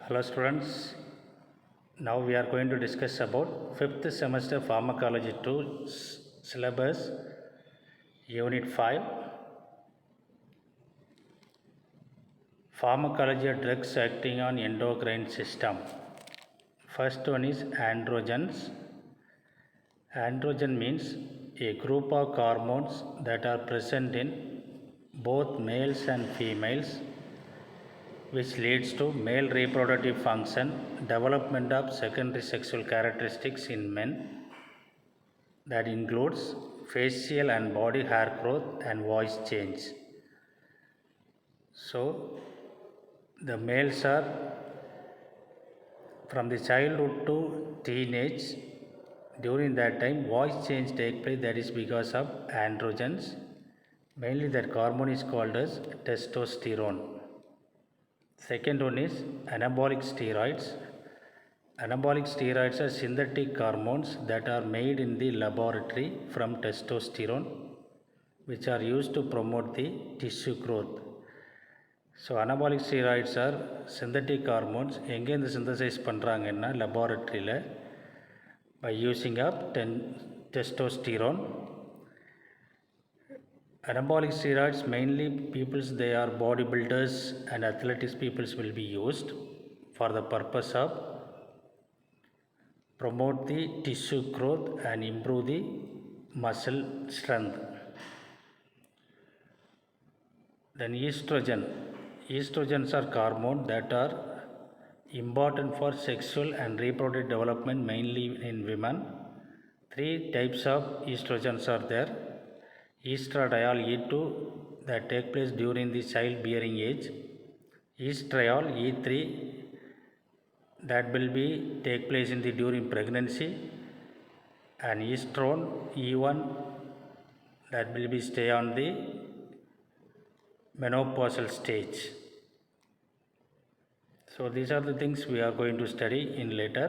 Hello students, now we are going to discuss about 5th semester pharmacology 2 syllabus unit 5 pharmacology of drugs acting on endocrine system. First one is androgens. Androgen means a group of hormones that are present in both males and females, which leads to male reproductive function, development of secondary sexual characteristics in men, that includes facial and body hair growth and voice change. So the males are from the childhood to teenage. During that time voice change take place, that is because of androgens. Mainly that hormone is called as testosterone. Second one is anabolic steroids. Anabolic steroids are synthetic hormones that are made in the laboratory from testosterone, which are used to promote the tissue growth. So anabolic steroids are synthetic hormones. எங்கேருந்து synthesize பண்ணுறாங்கன்னா laboratoryல by using up testosterone. Anabolic steroids mainly peoples, they are bodybuilders and athletics peoples will be used for the purpose of promote the tissue growth and improve the muscle strength. Then estrogen. Estrogens are hormones that are important for sexual and reproductive development, mainly in women. 3 types of estrogens are there. Estradiol E2 that take place during the childbearing age. Estriol E3 that will be take place in the during pregnancy, and estrone E1 that will be stay on the menopausal stage. So these are the things we are going to study in later.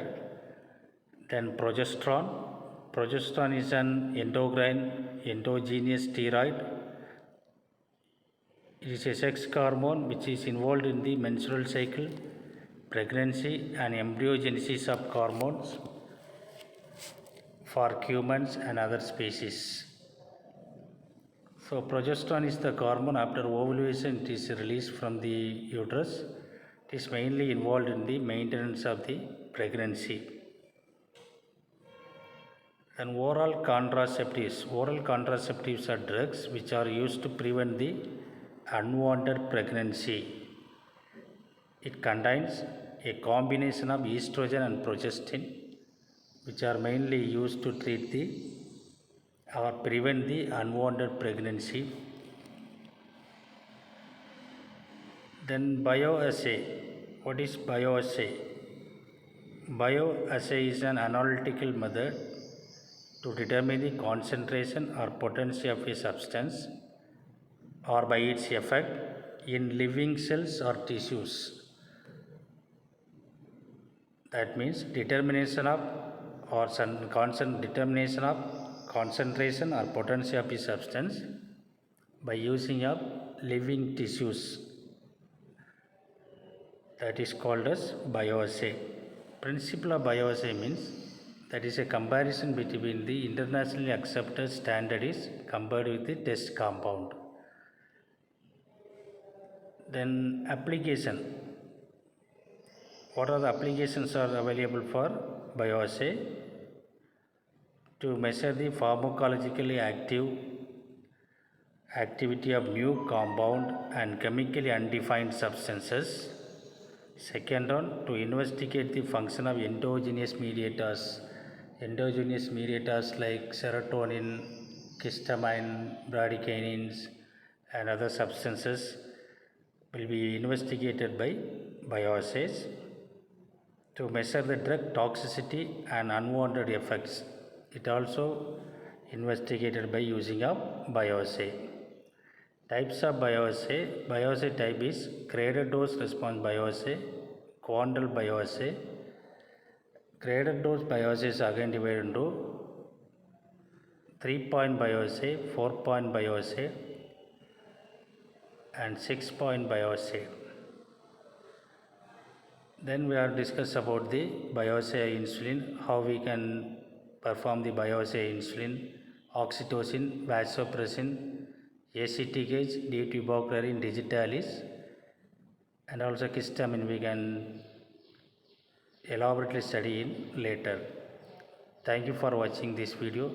Then progesterone. Progesterone is an endogenous steroid. It is a sex hormone which is involved in the menstrual cycle, pregnancy and embryogenesis of hormones for humans and other species. So progesterone is the hormone after ovulation it is released from the uterus. It is mainly involved in the maintenance of the pregnancy. And oral contraceptives. Oral contraceptives are drugs which are used to prevent the unwanted pregnancy. It contains a combination of estrogen and progestin, which are mainly used to treat the or prevent the unwanted pregnancy. Then bioassay. What is bioassay? Bioassay is an analytical method to determine the concentration or potency of a substance or by its effect in living cells or tissues. That means determination of determination of concentration or potency of a substance by using of living tissues. That is called as bioassay. Principle of bioassay means that is a comparison between the internationally accepted standard is compared with the test compound. Then application. What are the applications are available for bioassay? To measure the pharmacologically activity of new compound and chemically undefined substances. Second one, to investigate the function of endogenous mediators. Endogenous mediators like serotonin, histamine, bradykinins and other substances will be investigated by bioassays. To measure the drug toxicity and unwanted effects, it also investigated by using of bioassay. Types of bioassay. Bioassay type is graded dose response bioassay, quantal bioassay. Graded dose bioassay is again divided into 3-point bioassay, 4-point bioassay and 6-point bioassay. Then we are discuss about the bioassay insulin, how we can perform the bioassay insulin, oxytocin, vasopressin, ACTH, D-tuberculin digitalis, and also histamine we can elaborately study in later. Thank you for watching this video.